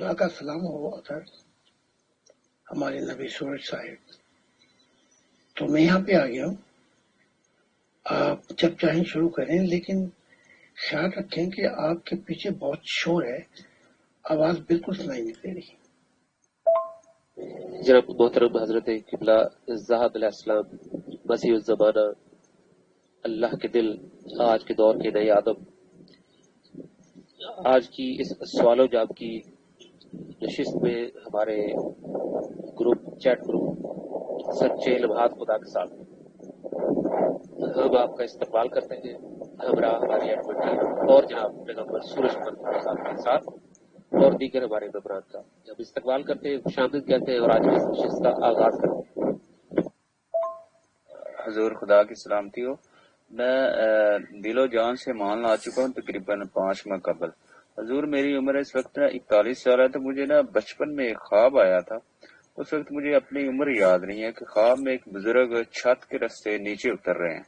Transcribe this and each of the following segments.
خدا کا سلام ہو اطہر ہمارے نبی سورج صاحب. تو میں یہاں پہ آ گیا ہوں. آپ جب چاہیں شروع کریں، لیکن خیال رکھیں کہ آپ کے پیچھے بہت شور ہے، آواز بالکل سنائی نہیں دے رہی. جناب محترم حضرت قبلہ زاہد علیہ السلام مسیح الزمانہ اللہ کے دل آج کے دور کے نئے آدم، آج کی اس سوال و جواب کی نشست میں ہمارے چیٹ گروپ سچے لمحات خدا کے ساتھ ہم آپ کا استقبال کرتے ہیں ہمراہ ہماری ایڈمن ٹیم اور جناب پیغمبر سورج محمد صاحب کے ساتھ اور دیگر ہمارے ممبران کا جب استقبال کرتے ہیں، شامل کہتے ہیں اور آج کی نشست کا آغاز کرتے ہیں. حضور خدا کی سلامتی ہو. میں دل و جان سے مان لا چکا ہوں تقریباً 5 ماہ قبل. حضور میری عمر اس وقت 41 سال ہے، تو مجھے بچپن میں ایک خواب آیا تھا. اس وقت مجھے اپنی عمر یاد نہیں ہے کہ خواب میں ایک بزرگ چھت کے راستے نیچے اتر رہے ہیں.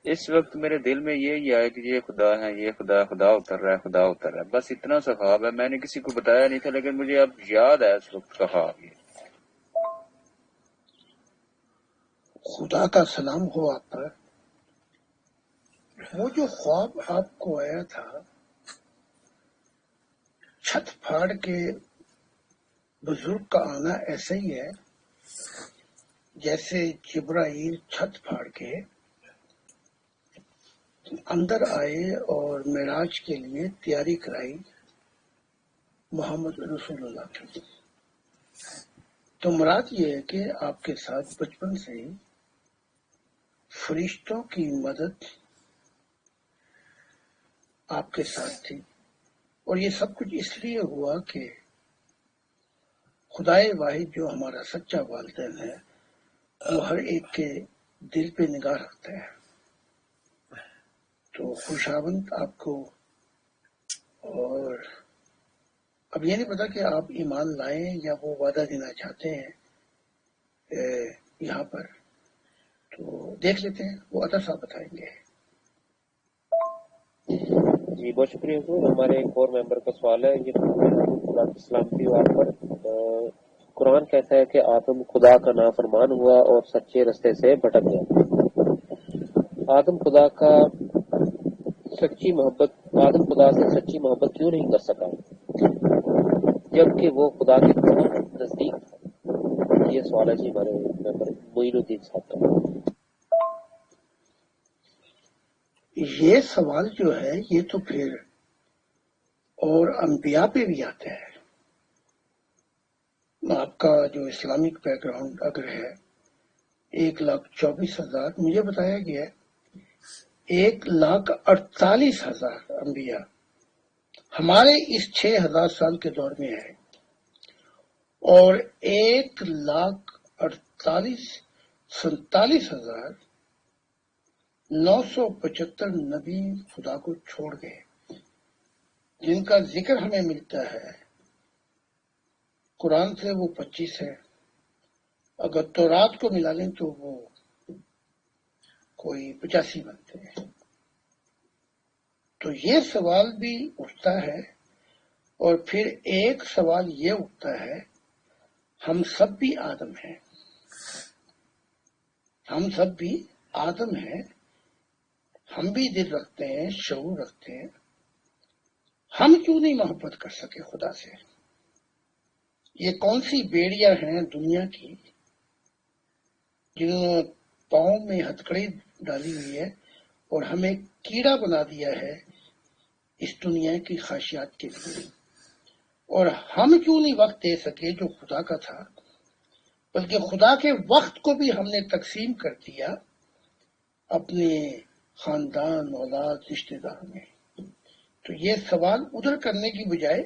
اس وقت میرے دل میں یہی آیا کہ یہ خدا ہے، یہ خدا اتر رہا ہے، خدا اتر رہا ہے. بس اتنا سا خواب ہے، میں نے کسی کو بتایا نہیں تھا، لیکن مجھے اب یاد ہے اس وقت کا خواب. خدا کا سلام ہو آپ پر. وہ جو خواب آپ کو آیا تھا، چھت پھاڑ کے بزرگ کا آنا ایسا ہی ہے جیسے جبرائیل چھت پھاڑ کے اندر آئے اور معراج کے لیے تیاری کرائی محمد رسول اللہ کی. تو مراد یہ ہے کہ آپ کے ساتھ بچپن سے ہی فرشتوں کی مدد آپ کے ساتھ تھی، اور یہ سب کچھ اس لیے ہوا کہ خدائے واحد جو ہمارا سچا والدین ہے وہ ہر ایک کے دل پہ نگاہ رکھتا ہے. تو خوشاوند آپ کو. اور اب یہ نہیں پتا کہ آپ ایمان لائیں یا وہ وعدہ دینا چاہتے ہیں یہاں پر، تو دیکھ لیتے ہیں، وہ عطا صاحب بتائیں گے. جی بہت شکریہ حضور. ہمارے ایک اور ممبر کا سوال ہے، یہ خدا کی سلامتی ہو آپ پر. قرآن کہتا ہے کہ آدم خدا کا نافرمان ہوا اور سچے رستے سے بھٹک گیا. آدم خدا سے سچی محبت کیوں نہیں کر سکا جبکہ وہ خدا کے بہت نزدیک تھا؟ یہ سوال ہے جی ہمارے ممبر معین الدین صاحب کا. یہ سوال جو ہے یہ تو پھر اور انبیاء پہ بھی آتا ہے. آپ کا جو اسلامک بیک گراؤنڈ اگر ہے 1,24,000، مجھے بتایا گیا 1,48,000 انبیاء ہمارے اس 6,000 سال کے دور میں ہے، اور 1,47,975 نبی خدا کو چھوڑ گئے، جن کا ذکر ہمیں ملتا ہے قرآن سے وہ 25 ہے. اگر تورات کو ملا لیں تو وہ کوئی 85 بنتے ہیں. تو یہ سوال بھی اٹھتا ہے، اور پھر ایک سوال یہ اٹھتا ہے، ہم سب بھی آدم ہیں، ہم سب بھی آدم ہیں، ہم بھی دل رکھتے ہیں، شعور رکھتے ہیں، ہم کیوں نہیں محبت کر سکے خدا سے؟ یہ کون سی بیڑیاں ہیں دنیا کی جنہوں نے پاؤں میں ہتکڑی ڈالی ہوئی ہے اور ہمیں کیڑا بنا دیا ہے اس دنیا کی خواہشات کے لیے؟ اور ہم کیوں نہیں وقت دے سکے جو خدا کا تھا، بلکہ خدا کے وقت کو بھی ہم نے تقسیم کر دیا اپنے خاندان، اولاد، رشتے داروں میں. تو یہ سوال ادھر کرنے کی بجائے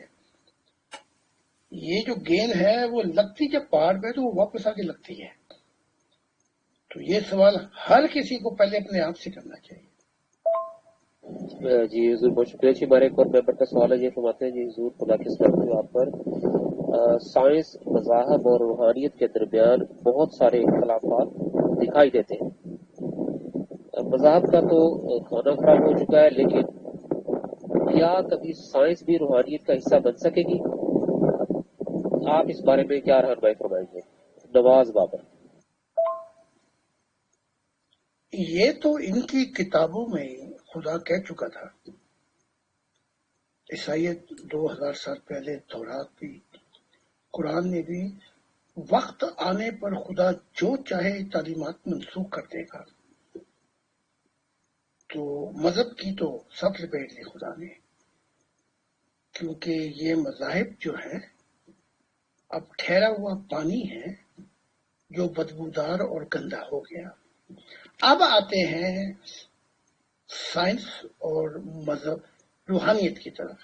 یہ جو گیند ہے وہ لگتی جب پہاڑ پہ تو وہ واپس آ کے لگتی ہے. تو یہ سوال ہر کسی کو پہلے اپنے آپ سے کرنا چاہیے. جی حضور بہت شکریہ. جی ہمارے ایک اور ممبر کا سوال ہے، یہ فرماتے ہیں جی حضور خدا کی سلامتی ہو آپ پر. سائنس، مذاہب اور روحانیت کے درمیان بہت سارے اختلافات دکھائی دیتے ہیں. مذاہب کا تو کھانا خراب ہو چکا ہے، لیکن کیا کبھی سائنس بھی روحانیت کا حصہ بن سکے گی؟ آپ اس بارے میں کیا رہنمائی فرمائیں گے؟ نواز بابر. یہ تو ان کی کتابوں میں خدا کہہ چکا تھا. عیسائیت 2000 سال پہلے تورات بھی، قرآن میں بھی، وقت آنے پر خدا جو چاہے تعلیمات منسوخ کر دے گا. تو مذہب کی تو سب لپیٹ لی خدا نے، کیونکہ یہ مذاہب جو ہیں اب ٹھہرا ہوا پانی ہے جو بدبودار اور گندا ہو گیا. اب آتے ہیں سائنس اور مذہب، روحانیت کی طرف.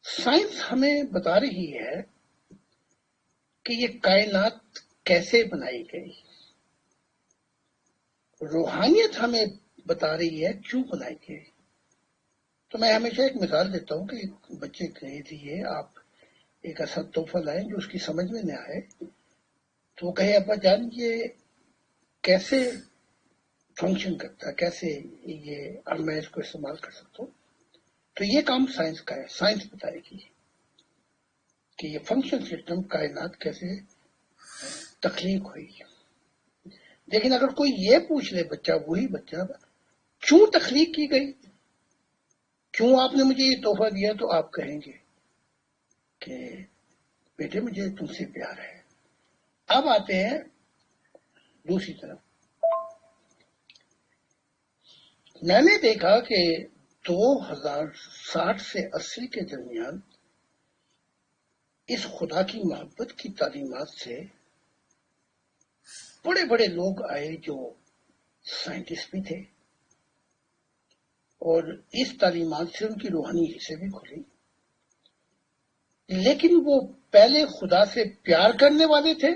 سائنس ہمیں بتا رہی ہے کہ یہ کائنات کیسے بنائی گئی. روحانیت ہمیں بتا رہی ہے کیوں بنائی گئی. تو میں ہمیشہ ایک مثال دیتا ہوں کہ بچے کے لیے آپ ایک ایسا تحفہ لائیں جو اس کی سمجھ میں نہ آئے، تو وہ کہے ابا جان یہ کیسے فنکشن کرتا ہے، کیسے یہ میں اس کو استعمال کر سکتا ہوں. تو یہ کام سائنس کا ہے. سائنس بتائے گی کہ یہ فنکشن سسٹم کائنات کیسے تخلیق ہوئی. لیکن اگر کوئی یہ پوچھ لے بچہ، وہی بچہ، کیوں تخلیق کی گئی، کیوں آپ نے مجھے یہ تحفہ دیا، تو آپ کہیں گے کہ بیٹے مجھے تم سے پیار ہے. اب آتے ہیں دوسری طرف. میں نے دیکھا کہ 2060 سے 80 کے درمیان اس خدا کی محبت کی تعلیمات سے بڑے بڑے لوگ آئے جو سائنٹسٹ بھی تھے، اور اس تعلیمات سے ان کی روحانی حصے بھی کھلی. لیکن وہ پہلے خدا سے پیار کرنے والے تھے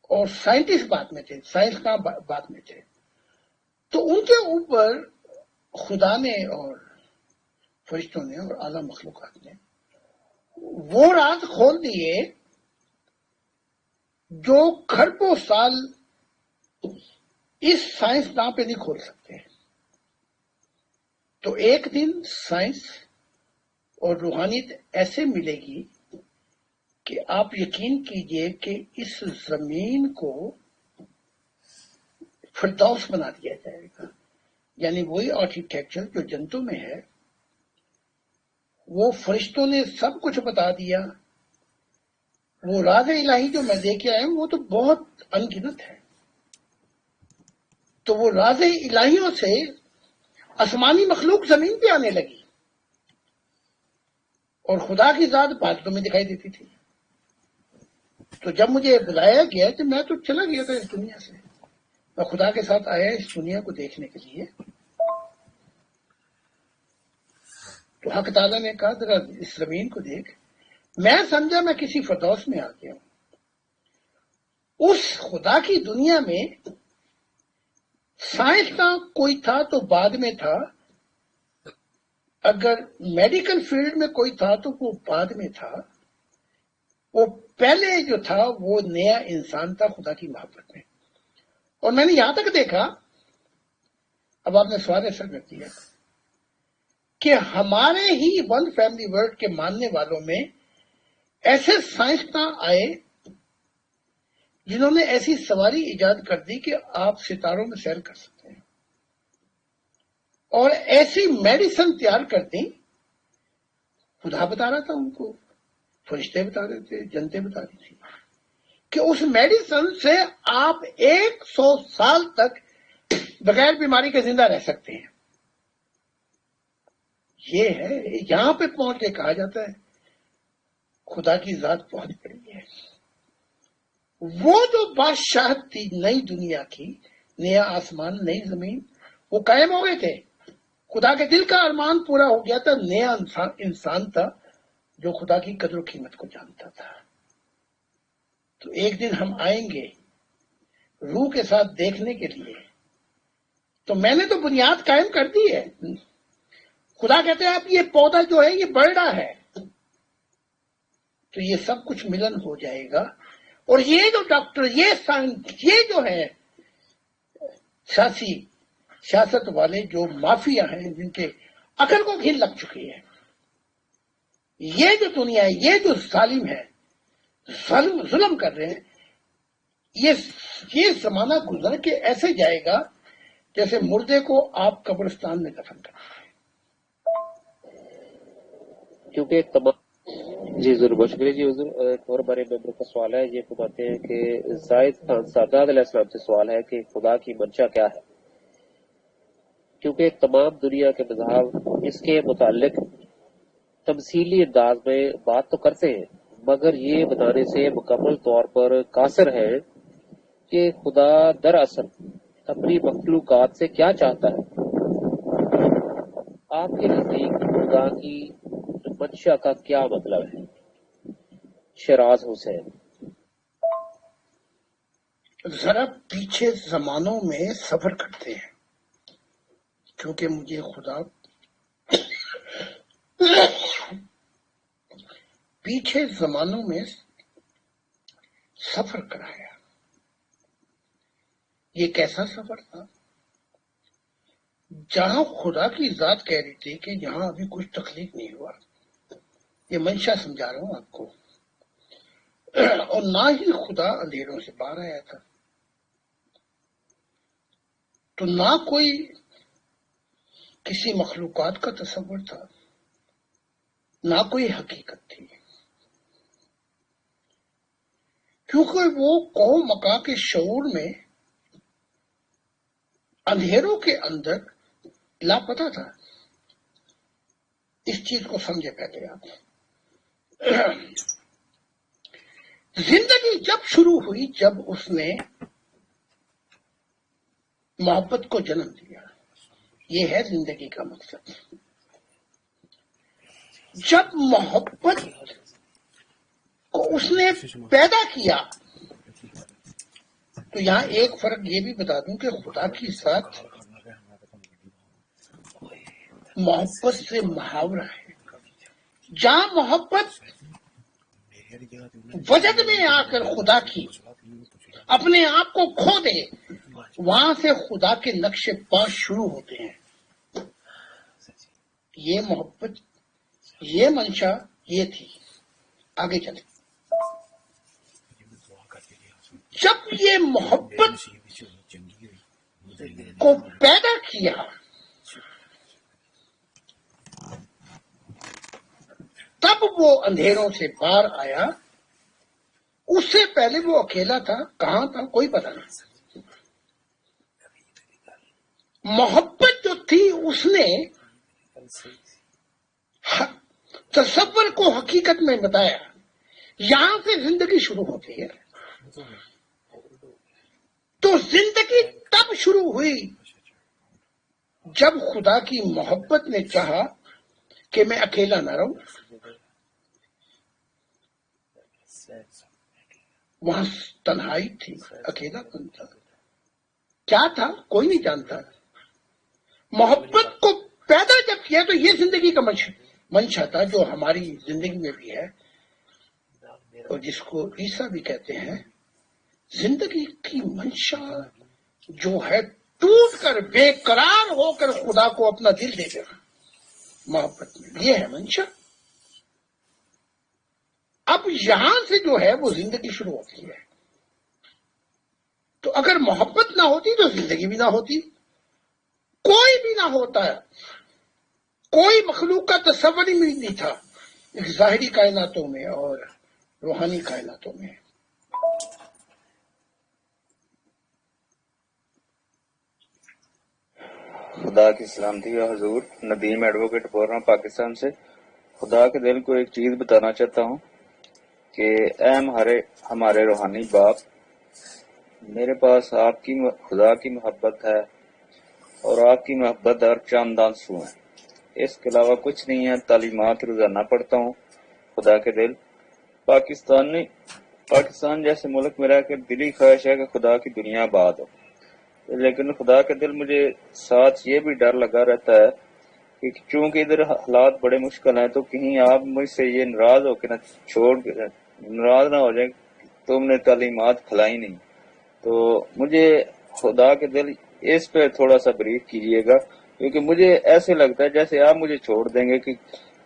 اور سائنٹسٹ بعد میں تھے، سائنس کا بعد میں تھے. تو ان کے اوپر خدا نے اور فرشتوں نے اور اعلیٰ مخلوقات نے وہ راز کھول دیے جو کھربوں سال اس سائنسداں پہ نہیں کھول سکتے. تو ایک دن سائنس اور روحانیت ایسے ملے گی کہ آپ یقین کیجئے کہ اس زمین کو فردوس بنا دیا جائے گا. یعنی وہی آرکیٹیکچر جو جنتوں میں ہے، وہ فرشتوں نے سب کچھ بتا دیا. وہ راز الہی جو میں لے کے آیا ہوں وہ تو بہت انگنت ہے. تو وہ راز الہیوں سے آسمانی مخلوق زمین پہ آنے لگی اور خدا کی ذات بادلوں میں دکھائی دیتی تھی. تو جب مجھے بلایا گیا تو میں تو چلا گیا تھا اس دنیا سے. میں خدا کے ساتھ آیا اس دنیا کو دیکھنے کے لیے. تو حق تعالیٰ نے کہا ذرا اس زمین کو دیکھ. میں سمجھا میں کسی فردوس میں آ گیا ہوں. اس خدا کی دنیا میں سائنس کا کوئی تھا تو بعد میں تھا، اگر میڈیکل فیلڈ میں کوئی تھا تو وہ بعد میں تھا. وہ پہلے جو تھا وہ نیا انسان تھا خدا کی محبت میں. اور میں نے یہاں تک دیکھا، اب آپ نے سوال ایسا کر دیا کہ ہمارے ہی ون فیملی ورلڈ کے ماننے والوں میں ایسے سائنسداں آئے جنہوں نے ایسی سواری ایجاد کر دی کہ آپ ستاروں میں سیر کر سکتے ہیں، اور ایسی میڈیسن تیار کر دی. خدا بتا رہا تھا ان کو، فرشتے بتا رہے تھے، جنتیں بتا رہی تھی کہ اس میڈیسن سے آپ 100 سال تک بغیر بیماری کے زندہ رہ سکتے ہیں. یہ ہے، یہاں پہ پہنچ کے کہا جاتا ہے خدا کی ذات بہت بڑی ہے. وہ جو بادشاہت تھی نئی دنیا کی، نیا آسمان نئی زمین، وہ قائم ہو گئے تھے. خدا کے دل کا ارمان پورا ہو گیا تھا. نیا انسان تھا جو خدا کی قدر و قیمت کو جانتا تھا. تو ایک دن ہم آئیں گے روح کے ساتھ دیکھنے کے لیے. تو میں نے تو بنیاد قائم کر دی ہے. خدا کہتے ہیں اب یہ پودا جو ہے یہ بڑھ رہا ہے، تو یہ سب کچھ ملن ہو جائے گا. اور یہ جو ڈاکٹر، یہ سائنس، یہ جو ہے سیاست والے جو مافیا ہیں، جن کے عقل کو گھن لگ چکی ہے، یہ جو دنیا ہے، یہ جو ظالم ہے، ظلم کر رہے ہیں، یہ زمانہ گزر کے ایسے جائے گا جیسے مردے کو آپ قبرستان میں دفن کریں. کیونکہ تمام جی ضرور، بہت شکریہ جی حضور. ایک اور ہمارے ممبر کا سوال ہے، یہ فرماتے ہیں کہ زائد خان سادات علیہ السلام سے سوال ہے کہ خدا کی منشا کیا ہے؟ کیونکہ تمام دنیا کے مذہب اس کے متعلق تمثیلی انداز میں بات تو کرتے ہیں، مگر یہ بتانے سے مکمل طور پر قاصر ہے کہ خدا دراصل اپنی مخلوقات سے کیا چاہتا ہے. آپ کے نزدیک خدا کی منشا کا کیا مطلب ہے؟ شراز حسین. ذرا پیچھے زمانوں میں سفر کرتے ہیں، کیونکہ مجھے خدا پیچھے زمانوں میں سفر کرایا. یہ کیسا سفر تھا؟ جہاں خدا کی ذات کہہ رہی تھی کہ یہاں ابھی کچھ تخلیق نہیں ہوا. یہ منشا سمجھا رہا ہوں آپ کو. اور نہ ہی خدا اندھیروں سے باہر آیا تھا، تو نہ کوئی کسی مخلوقات کا تصور تھا، نہ کوئی حقیقت تھی، کیونکہ وہ قوم مکہ کے شعور میں اندھیروں کے اندر لاپتہ تھا. اس چیز کو سمجھے پہلے آپ. زندگی جب شروع ہوئی، جب اس نے محبت کو جنم دیا. یہ ہے زندگی کا مقصد. جب محبت کو اس نے پیدا کیا، تو یہاں ایک فرق یہ بھی بتا دوں کہ خدا کی ذات محبت سے محاورہ ہے. جہاں محبت وجد میں آ کر خدا کی اپنے آپ کو کھو دے، وہاں سے خدا کے نقش پا شروع ہوتے ہیں. یہ محبت، یہ منشا یہ تھی. آگے چلیں. جب یہ محبت کو پیدا کیا، تب وہ اندھیروں سے باہر آیا. اس سے پہلے وہ اکیلا تھا. کہاں تھا کوئی پتہ نہیں. محبت جو تھی اس نے تصور کو حقیقت میں بتایا. یہاں سے زندگی شروع ہوتی ہے. تو زندگی تب شروع ہوئی جب خدا کی محبت نے چاہا کہ میں اکیلا نہ رہوں. وہاں تنہائی تھی، اکیلا پن تھا. کیا تھا کوئی نہیں جانتا. محبت کو پیدا جب کیا تو یہ زندگی کا منشا تھا، جو ہماری زندگی میں بھی ہے اور جس کو عیسیٰ بھی کہتے ہیں. زندگی کی منشا جو ہے ٹوٹ کر بے قرار ہو کر خدا کو اپنا دل دے دینا محبت میں، یہ ہے منشا. اب یہاں سے جو ہے وہ زندگی شروع ہوتی ہے. تو اگر محبت نہ ہوتی تو زندگی بھی نہ ہوتی، کوئی بھی نہ ہوتا ہے. کوئی مخلوق کا تصور ہی نہیں تھا، ایک ظاہری کائناتوں میں اور روحانی کائناتوں میں. خدا کی سلامتی ہے حضور. ندیم ایڈوکیٹ بول رہا ہوں پاکستان سے. خدا کے دل کو ایک چیز بتانا چاہتا ہوں کہ اے ہمارے روحانی باپ، میرے پاس آپ کی خدا کی محبت ہے اور آپ کی محبت ہر چاندان سو ہے. اس کے علاوہ کچھ نہیں ہے. تعلیمات روزانہ پڑھتا ہوں. خدا کے دل پاکستان جیسے ملک میرا کہ دلی خواہش ہے کہ خدا کی دنیا آباد ہو، لیکن خدا کے دل مجھے ساتھ یہ بھی ڈر لگا رہتا ہے کہ چونکہ ادھر حالات بڑے مشکل ہیں، تو کہیں آپ مجھ سے یہ ناراض ہو کے ناراض نہ ہو جائیں تم نے تعلیمات کھلائی نہیں. تو مجھے خدا کے دل اس پہ تھوڑا سا بریف کیجئے گا، کیونکہ مجھے ایسے لگتا ہے جیسے آپ مجھے چھوڑ دیں گے کہ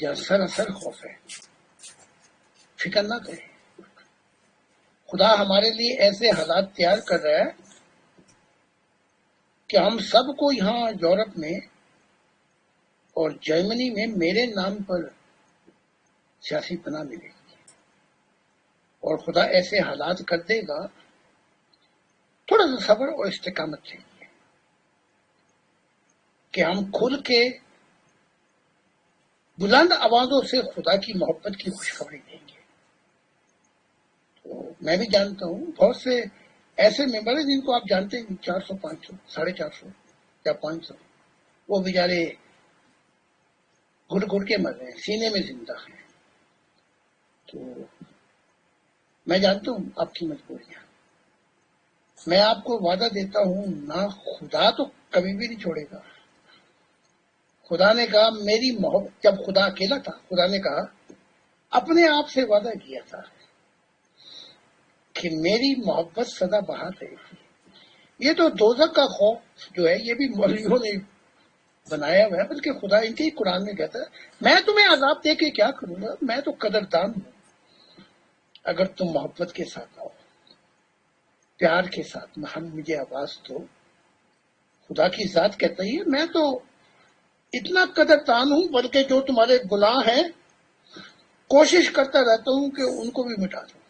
جہاں سراسر خوف ہے، فکر نہ کریں. خدا ہمارے لیے ایسے حالات تیار کر رہا ہے کہ ہم سب کو یہاں یورپ میں اور جرمنی میں میرے نام پر سیاسی پناہ ملے گی، اور خدا ایسے حالات کر دے گا. تھوڑا سا صبر اور استقامت چاہیے کہ ہم کھل کے بلند آوازوں سے خدا کی محبت کی خوشخبری دیں گے. تو میں بھی جانتا ہوں بہت سے ایسے ممبر ہیں جن کو آپ جانتے ہیں 400 500 450 یا 500، وہ بیچارے گھٹ گھٹ کے مر رہے ہیں، سینے میں زندہ ہیں. تو میں جانتا ہوں آپ کی مجبوریاں. میں آپ کو وعدہ دیتا ہوں نہ، خدا تو کبھی بھی نہیں چھوڑے گا. خدا نے کہا میری محبت، جب خدا اکیلا تھا خدا نے کہا اپنے آپ سے وعدہ کیا تھا کہ میری محبت سدا بہار رہے گی. یہ تو دوزخ کا خوف جو ہے یہ بھی مولویوں نے بنایا ہوا ہے، بلکہ خدا ان کے ہی قرآن میں کہتا ہے میں تمہیں عذاب دے کے کیا کروں گا، میں تو قدردان ہوں اگر تم محبت کے ساتھ آؤ، پیار کے ساتھ ہم مجھے آواز دو. خدا کی ذات کہتا ہے میں تو اتنا قدردان ہوں، بلکہ جو تمہارے گناہ ہیں کوشش کرتا رہتا ہوں کہ ان کو بھی مٹا دوں.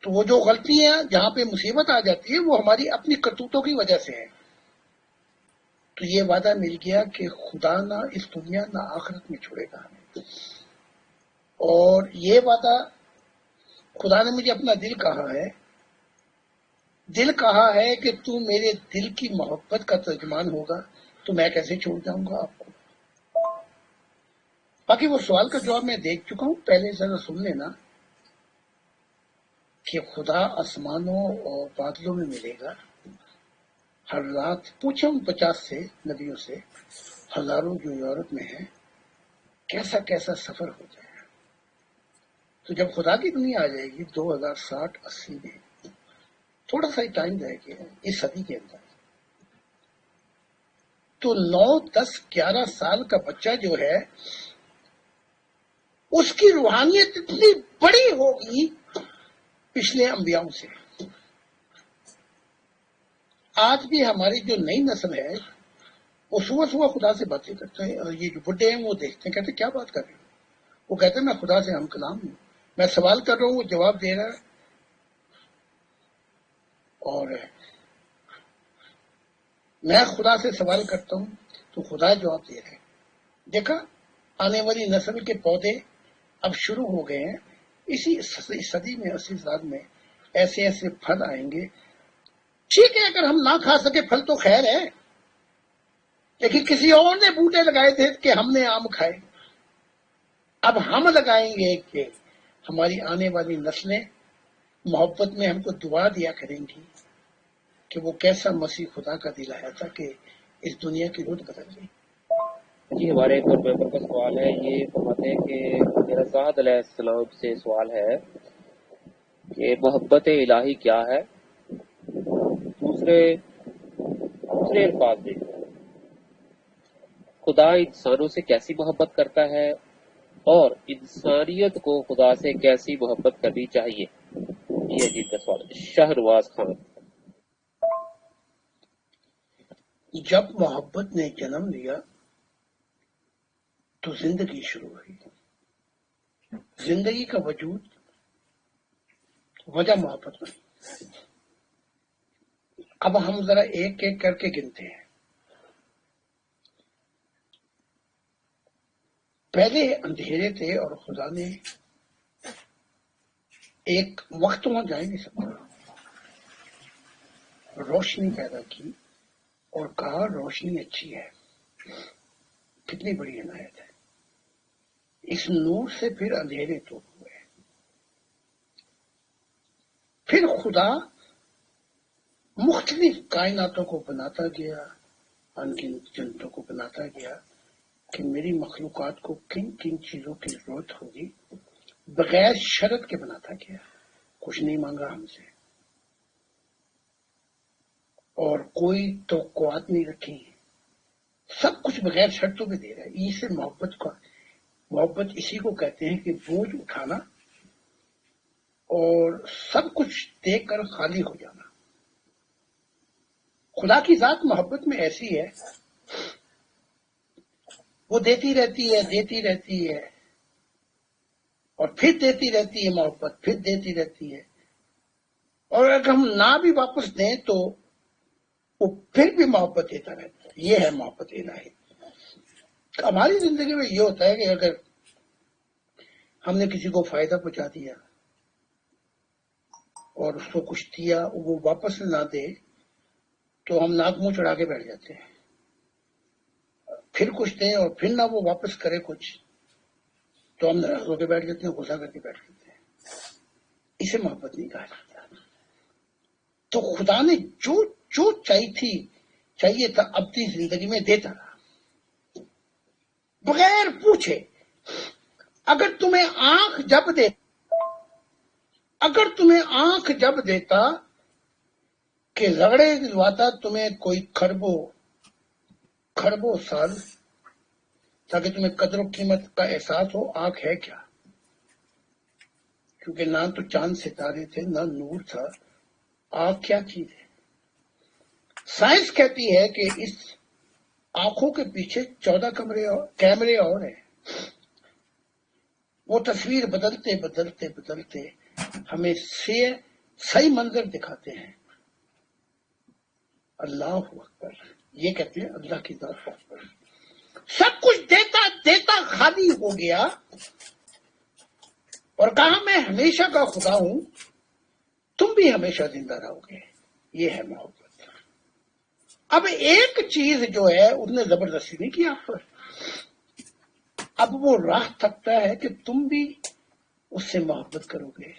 تو وہ جو غلطیاں جہاں پہ مصیبت آ جاتی ہے وہ ہماری اپنی کرتوتوں کی وجہ سے ہے. تو یہ وعدہ مل گیا کہ خدا نہ اس دنیا نہ آخرت میں چھوڑے گا ہمیں. اور یہ وعدہ خدا نے مجھے اپنا دل کہا ہے کہ تو میرے دل کی محبت کا ترجمان ہوگا، تو میں کیسے چھوڑ جاؤں گا آپ کو. باقی وہ سوال کا جواب میں دیکھ چکا ہوں، پہلے ذرا سن لینا کہ خدا آسمانوں اور بادلوں میں ملے گا ہر رات. پوچھا ہوں 50 سے نبیوں سے، ہزاروں جو یورپ میں ہیں، کیسا کیسا سفر ہو جائے. تو جب خدا کی دنیا آ جائے گی 2060 80 میں، تھوڑا سا ہی ٹائم رہ گیا اس صدی کے اندر، تو 9 10 11 سال کا بچہ جو ہے اس کی روحانیت اتنی بڑی ہوگی پچھلے انبیاءوں سے. آج بھی ہماری جو نئی نسل ہے وہ صبح صبح خدا سے باتیں کرتے ہیں، اور یہ جو بڈھے ہیں وہ دیکھتے ہیں کہتے ہیں کیا بات کر رہے ہیں. وہ کہتے ہیں میں خدا سے ہم کلام ہوں، میں سوال کر رہا ہوں وہ جواب دے رہا ہے، اور میں خدا سے سوال کرتا ہوں تو خدا جواب دے رہا ہے. دیکھا آنے والی نسل کے پودے اب شروع ہو گئے ہیں. اسی صدی میں 80 سال میں ایسے ایسے پھل آئیں گے. ٹھیک ہے اگر ہم نہ کھا سکے پھل تو خیر ہے، لیکن کسی اور نے بوٹے لگائے تھے کہ ہم نے آم کھائے. اب ہم لگائیں گے کہ ہماری آنے والی نسلیں محبت میں ہم کو دعا دیا کریں گی کہ وہ کیسا مسیح خدا کا دل آیا تھا کہ اس دنیا کی رت بدل گئی. جی ہمارے ایک اور ممبر کا سوال ہے، یہ فرماتے ہیں کہ میرا زاہد علیہ السلام سے سوال ہے کہ محبت الہی کیا ہے. دوسرے الفاظ میں خدا انسانوں سے کیسی محبت کرتا ہے اور انسانیت کو خدا سے کیسی محبت کرنی چاہیے. یہ عجیب کا سوال ہے. شہرواز خان. جب محبت نے جنم لیا تو زندگی شروع ہوئی. زندگی کا وجود وجہ محبت بنی. اب ہم ذرا ایک ایک کر کے گنتے ہیں. پہلے اندھیرے تھے اور خدا نے ایک وقت وہاں جا نہیں سکتا، روشنی پیدا کی اور کہا روشنی اچھی ہے. کتنی بڑی عنایت ہے. اس نور سے پھر اندھیرے تو ہوئے. پھر خدا مختلف کائناتوں کو بناتا گیا، انگنت جنتوں کو بناتا گیا کہ میری مخلوقات کو کن کن چیزوں کی ضرورت ہوگی. بغیر شرط کے بناتا گیا، کچھ نہیں مانگا ہم سے، اور کوئی توقعات نہیں رکھی. سب کچھ بغیر شرطوں میں دے رہا ہے. اس سے محبت کا محبت اسی کو کہتے ہیں کہ بوجھ اٹھانا اور سب کچھ دیکھ کر خالی ہو جانا۔ خدا کی ذات محبت میں ایسی ہے، وہ دیتی رہتی ہے دیتی رہتی ہے اور پھر دیتی رہتی ہے محبت، پھر دیتی رہتی ہے، اور اگر ہم نہ بھی واپس دیں تو وہ پھر بھی محبت دیتا رہتا ہے۔ یہ ہے محبت الہی۔ ہماری زندگی میں یہ ہوتا ہے کہ اگر ہم نے کسی کو فائدہ پہنچا دیا اور اس کو کچھ دیا، وہ واپس نہ دے تو ہم ناک منہ چڑھا کے بیٹھ جاتے ہیں، پھر کچھ دیں اور پھر نہ وہ واپس کرے کچھ تو ہم ناراض ہو کے بیٹھ جاتے ہیں، غصہ کر کے بیٹھ جاتے ہیں۔ اسے محبت نہیں کہا جاتا۔ تو خدا نے جو جو چاہیے تھا اپنی زندگی میں دیتا رہا بغیر پوچھے۔ اگر تمہیں آنکھ جب دیتا کہ رگڑے دلواتا تمہیں کوئی کھربوں سال، تاکہ تمہیں قدر و قیمت کا احساس ہو۔ آنکھ ہے کیا؟ کیونکہ نہ تو چاند ستارے تھے نہ نور تھا، آنکھ کیا چیز ہے؟ سائنس کہتی ہے کہ اس آنکھوں کے پیچھے 14 کیمرے اور ہیں، وہ تصویر بدلتے بدلتے بدلتے ہمیں صحیح منظر دکھاتے ہیں۔ اللہ اکبر، یہ کہتے ہیں اللہ کی ذات اکبر۔ سب کچھ دیتا دیتا خالی ہو گیا اور کہا میں ہمیشہ کا خدا ہوں، تم بھی ہمیشہ زندہ رہو گے۔ یہ ہے محبت۔ اب ایک چیز جو ہے اس نے زبردستی نہیں کی آپ پر، اب وہ راہ تکتا ہے کہ تم بھی اس سے محبت کرو گے،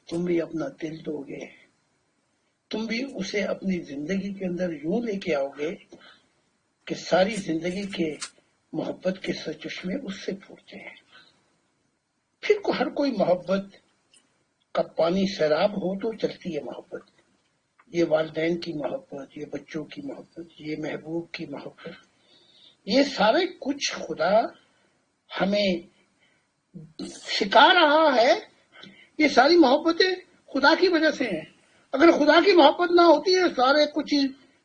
تم بھی اپنا دل دو گے، تم بھی اسے اپنی زندگی کے اندر یوں لے کے آؤ گے کہ ساری زندگی کے محبت کے سرچشمے اس سے پھوٹتے ہیں۔ پھر ہر کوئی محبت کا پانی سیراب ہو تو چلتی ہے محبت۔ یہ والدین کی محبت، یہ بچوں کی محبت، یہ محبوب کی محبت، یہ سارے کچھ خدا ہمیں سکھا رہا ہے۔ یہ ساری محبتیں خدا کی وجہ سے ہیں۔ اگر خدا کی محبت نہ ہوتی ہے سارے کچھ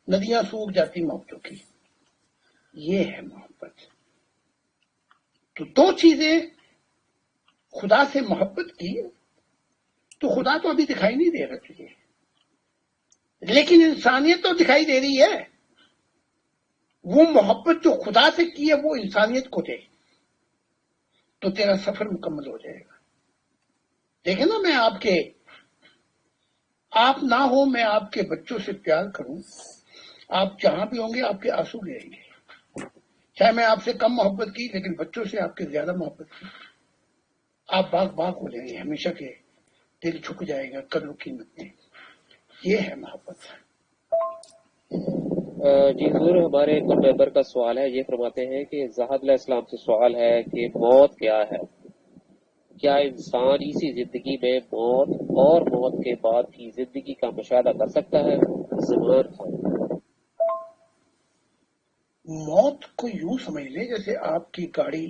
ندیاں سوکھ جاتی محبتوں کی۔ یہ ہے محبت۔ تو دو چیزیں خدا سے محبت کی، تو خدا تو ابھی دکھائی نہیں دے رہا تجھے، لیکن انسانیت تو دکھائی دے رہی ہے۔ وہ محبت جو خدا سے کی ہے وہ انسانیت کو دے تو تیرا سفر مکمل ہو جائے گا۔ دیکھیں نا، میں آپ نہ ہو، میں آپ کے بچوں سے پیار کروں، آپ جہاں بھی ہوں گے آپ کے آنسو گریں گے۔ چاہے میں آپ سے کم محبت کی لیکن بچوں سے آپ کے زیادہ محبت کی، آپ باغ ہو جائیں گے، ہمیشہ کے دل جھک جائے گا قدر و قیمت میں۔ یہ ہے محبت۔ جی حضور، ہمارے ایک ممبر کا سوال ہے، یہ فرماتے ہیں کہ زاہد علیہ السلام سے سوال ہے کہ موت کیا ہے؟ کیا انسان اسی زندگی میں موت اور موت کے بعد کی زندگی کا مشاہدہ کر سکتا ہے؟ زمان خان۔ موت کو یوں سمجھ لیں جیسے آپ کی گاڑی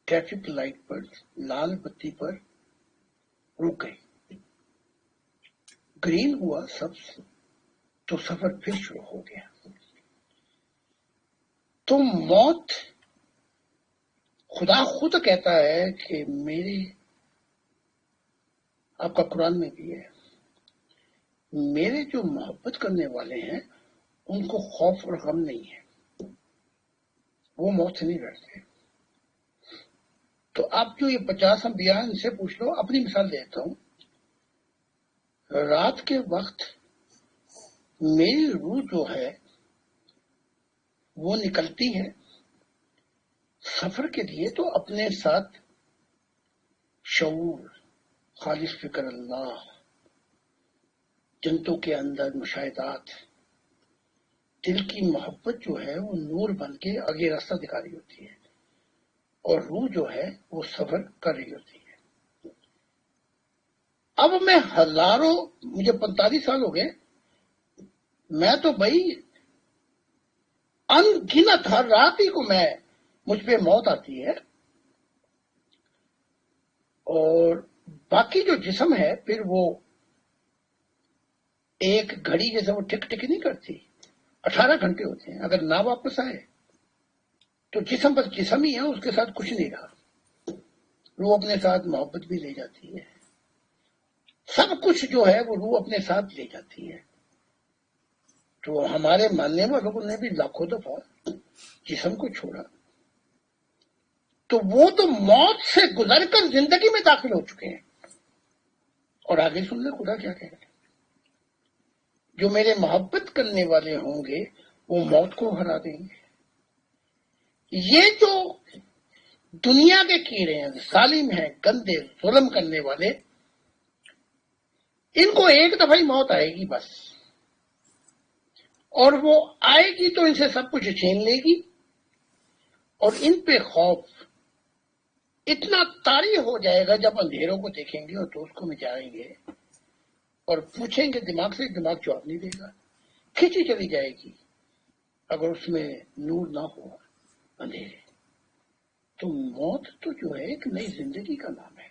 ٹریفک لائٹ پر لال بتی پر رک گئی، گرین ہوا سبز تو سفر پھر شروع ہو گیا۔ تو موت خدا خود کہتا ہے کہ آپ کا قرآن میں بھی ہے، میرے جو محبت کرنے والے ہیں ان کو خوف اور غم نہیں ہے، وہ موت سے نہیں ڈرتے۔ تو آپ جو یہ 50 انبیاء ان سے پوچھ لو، اپنی مثال دیتا ہوں۔ رات کے وقت میری روح جو ہے وہ نکلتی ہے سفر کے لیے، تو اپنے ساتھ شعور، خالص فکر اللہ، جنتوں کے اندر مشاہدات، دل کی محبت جو ہے وہ نور بن کے آگے راستہ دکھا رہی ہوتی ہے، اور روح جو ہے وہ سفر کر رہی ہوتی ہے۔ اب میں مجھے 45 سال ہو گئے، میں تو بھائی ان گنت ہر رات ہی کو میں مجھ پہ موت آتی ہے اور باقی جو جسم ہے پھر وہ ایک گھڑی جیسے وہ ٹک ٹک نہیں کرتی، 18 گھنٹے ہوتے ہیں، اگر نہ واپس آئے تو جسم بس جسم ہی ہے، اس کے ساتھ کچھ نہیں رہا. روح اپنے ساتھ محبت بھی لے جاتی ہے، سب کچھ جو ہے وہ روح اپنے ساتھ لے جاتی ہے. تو ہمارے ماننے والوں نے بھی لاکھوں دفعہ جسم کو چھوڑا، تو وہ تو موت سے گزر کر زندگی میں داخل ہو چکے ہیں. اور آگے سن لیں خدا کیا کہہ رہے ہیں، جو میرے محبت کرنے والے ہوں گے وہ موت کو ہرا دیں گے. یہ جو دنیا کے کیڑے ہیں، ظالم ہیں، گندے، ظلم کرنے والے، ان کو ایک دفعہ ہی موت آئے گی بس، اور وہ آئے گی تو ان سے سب کچھ چھین لے گی، اور ان پہ خوف اتنا طاری ہو جائے گا جب اندھیروں کو دیکھیں گے اور دوستوں میں جائیں گے اور پوچھیں گے دماغ سے، دماغ جواب نہیں دے گا، کھینچی چلی جائے گی اگر اس میں نور نہ ہو، اندھیرے. تو موت تو جو ہے ایک نئی زندگی کا نام ہے.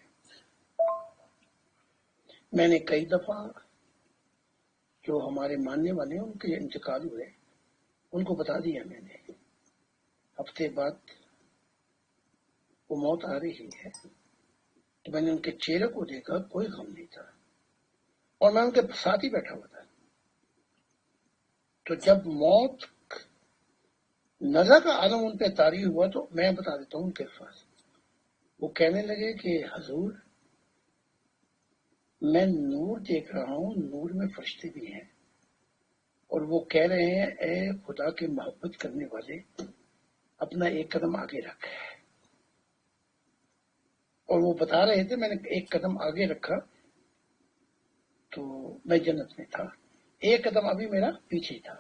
میں نے کئی دفعہ جو ہمارے ماننے والے ہیں ان کے انتقال ہوئے ان کو بتا دیا میں نے، ہفتے بعد وہ موت آ رہی ہے. تو میں نے ان کے چہرے کو دیکھا، کوئی غم نہیں تھا، اور میں ان کے ساتھ ہی بیٹھا ہوا تھا. تو جب موت نظر کا عالم ان پہ طاری ہوا تو میں بتا دیتا ہوں ان کے الفاظ. وہ کہنے لگے کہ حضور میں نور دیکھ رہا ہوں، نور میں فرشتے بھی ہیں، اور وہ کہہ رہے ہیں اے خدا کے محبت کرنے والے اپنا ایک قدم آگے رکھ. اور وہ بتا رہے تھے میں نے ایک قدم آگے رکھا تو میں جنت میں تھا، ایک قدم ابھی میرا پیچھے تھا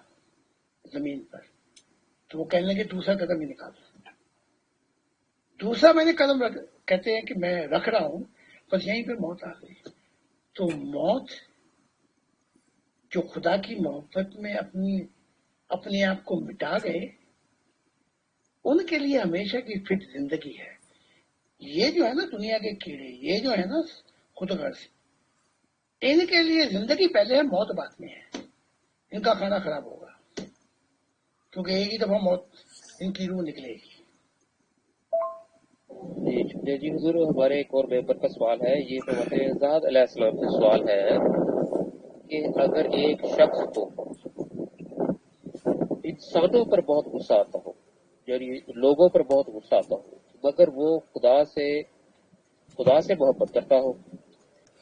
زمین پر. تو وہ کہنے لگے دوسرا قدم ہی نکال. دوسرا میں نے قدم کہتے ہیں کہ میں رکھ رہا ہوں، بس یہیں پہ موت آ گئی. تو موت جو خدا کی محبت میں اپنے آپ کو مٹا گئے ان کے لیے ہمیشہ کی فٹ زندگی ہے. یہ جو ہے نا دنیا کے کیڑے، یہ جو ہے نا خود غرض، ان کے لیے زندگی پہلے ہے، موت بعد میں ہے. ان کا کھانا خراب ہوگا کیونکہ ایک ہی دفعہ موت ان کی روح نکلے گی. جی حضور، ہمارے ایک اور ممبر کا سوال ہے. یہ حضرت زاد علیہ السلام سے سوال ہے کہ اگر ایک شخص کو انسانوں پر بہت غصہ آتا ہو، یعنی لوگوں پر بہت غصہ آتا ہو، مگر وہ خدا سے محبت کرتا ہو،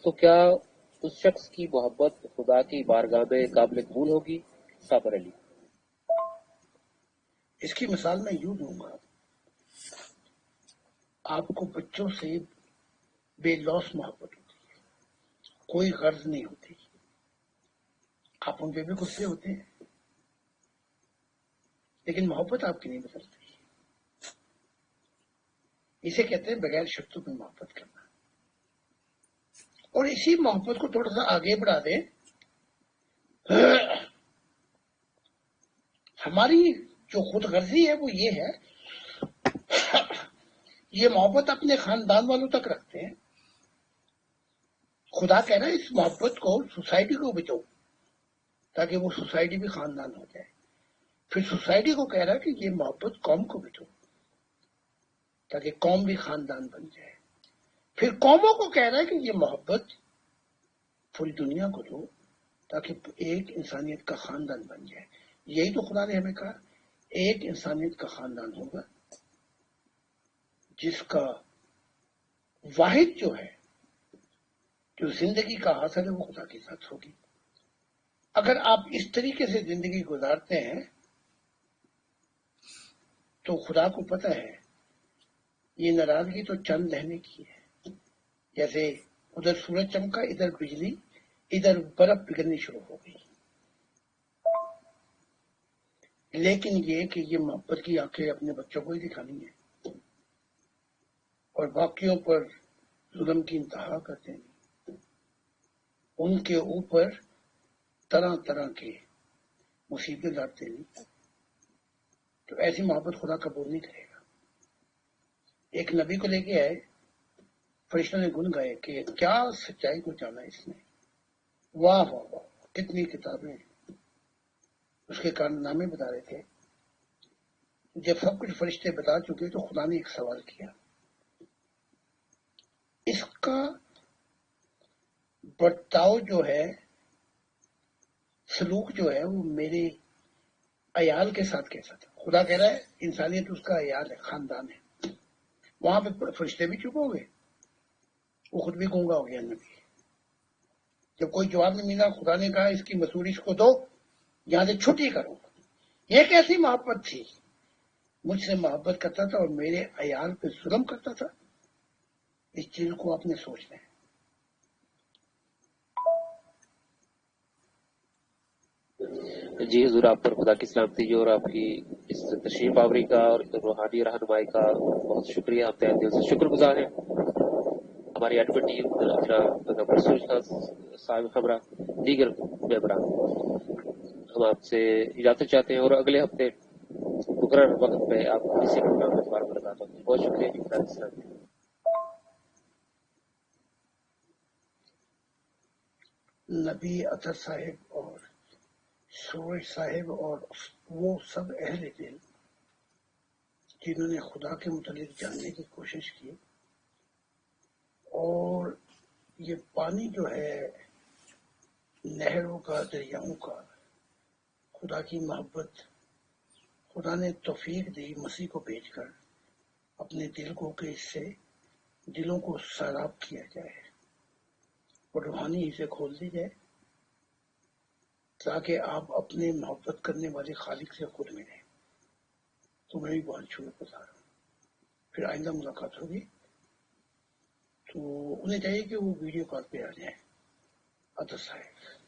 تو کیا اس شخص کی محبت خدا کی بارگاہ میں قابل قبول ہوگی؟ صابر علی. اس کی مثال میں یوں دوں گا، آپ کو بچوں سے بے لوث محبت ہوتی ہے، کوئی غرض نہیں ہوتی، آپ ان پہ بھی غصے ہوتے ہیں لیکن محبت آپ کی نہیں بدلتی. اسے کہتے ہیں بغیر شرطوں میں محبت کرنا. اور اسی محبت کو تھوڑا سا آگے بڑھا دیں، ہماری جو خود غرضی ہے وہ یہ ہے، یہ محبت اپنے خاندان والوں تک رکھتے ہیں. خدا کہہ رہا ہے اس محبت کو سوسائٹی کو بچاؤ تاکہ وہ سوسائٹی بھی خاندان ہو جائے. پھر سوسائٹی کو کہہ رہا ہے کہ یہ محبت قوم کو بچاؤ تاکہ قوم بھی خاندان بن جائے. پھر قوموں کو کہہ رہا ہے کہ یہ محبت پوری دنیا کو دو تاکہ ایک انسانیت کا خاندان بن جائے. یہی تو خدا نے ہمیں کہا، ایک انسانیت کا خاندان ہوگا جس کا واحد جو ہے جو زندگی کا حاصل ہے وہ خدا کے ساتھ ہوگی. اگر آپ اس طریقے سے زندگی گزارتے ہیں تو خدا کو پتہ ہے یہ ناراضگی تو چند رہنے کی ہے. جیسے ادھر سورج چمکا، ادھر بجلی، ادھر برف پگھلنی شروع ہو گئی. لیکن یہ کہ یہ محبت کی آنکھیں اپنے بچوں کو ہی دکھانی ہے اور باقیوں پر ظلم کی انتہا کرتے ہیں، ان کے اوپر طرح طرح کے مصیبتیں لاتے ہیں، تو ایسی محبت خدا قبول نہیں کرے گا. ایک نبی کو لے کے آئے، فرشتوں نے گن گائے کہ کیا سچائی کو جانا اس نے، واہ واہ واہ کتنی کتابیں، اس کے کارنامے بتا رہے تھے۔ جب سب کچھ فرشتے بتا چکے تو خدا نے ایک سوال کیا، اس کا برتاؤ جو ہے، سلوک جو ہے وہ میرے عیال کے ساتھ کیسا تھا؟ خدا کہہ رہا ہے انسانیت اس کا عیال ہے، خاندان ہے۔ وہاں پہ فرشتے بھی چپ ہو گئے، وہ خود بھی گونگا ہو گیا نبی۔ جب کوئی جواب نہیں ملا، خدا نے کہا اس کی مزدوری اس کو دو، یہاں سے چھٹی کرو۔ یہ کیسی محبت تھی؟ مجھ سے محبت کرتا تھا اور میرے عیال پہ ظلم کرتا تھا۔ اس چیز کو آپ نے سوچنا ہے۔ جی حضور، آپ پر خدا کی سلامتی جو اور آپ کی اس تشریف آوری کا اور روحانی رہنمائی کا بہت شکریہ، ہم تہ دل سے شکر گزار ہیں۔ ہماری ایڈمن ٹیم صاحب خبرہ دیگر ممبران، ہم آپ سے اجازت چاہتے ہیں اور اگلے ہفتے مقرر وقت پہ آپ اسی پروگرام میں دوبارہ ملاقات ہوگی۔ بہت شکریہ جی، خدا کی سلامتی۔ نبی اطہر صاحب اور سورج صاحب اور وہ سب اہل دل جنہوں نے خدا کے متعلق جاننے کی کوشش کی، اور یہ پانی جو ہے نہروں کا، دریاؤں کا، خدا کی محبت، خدا نے توفیق دی مسیح کو بھیج کر اپنے دل کو کہ اس سے دلوں کو سیراب کیا جائے اور روحانی اسے کھول دی جائے، تاکہ آپ اپنے محبت کرنے والے خالق سے خود ملیں۔ تو میں بھی بہت شکر گزار ہوں۔ پھر آئندہ ملاقات ہوگی تو انہیں چاہیے کہ وہ ویڈیو کال پہ آ جائیں۔ اطہر صاحب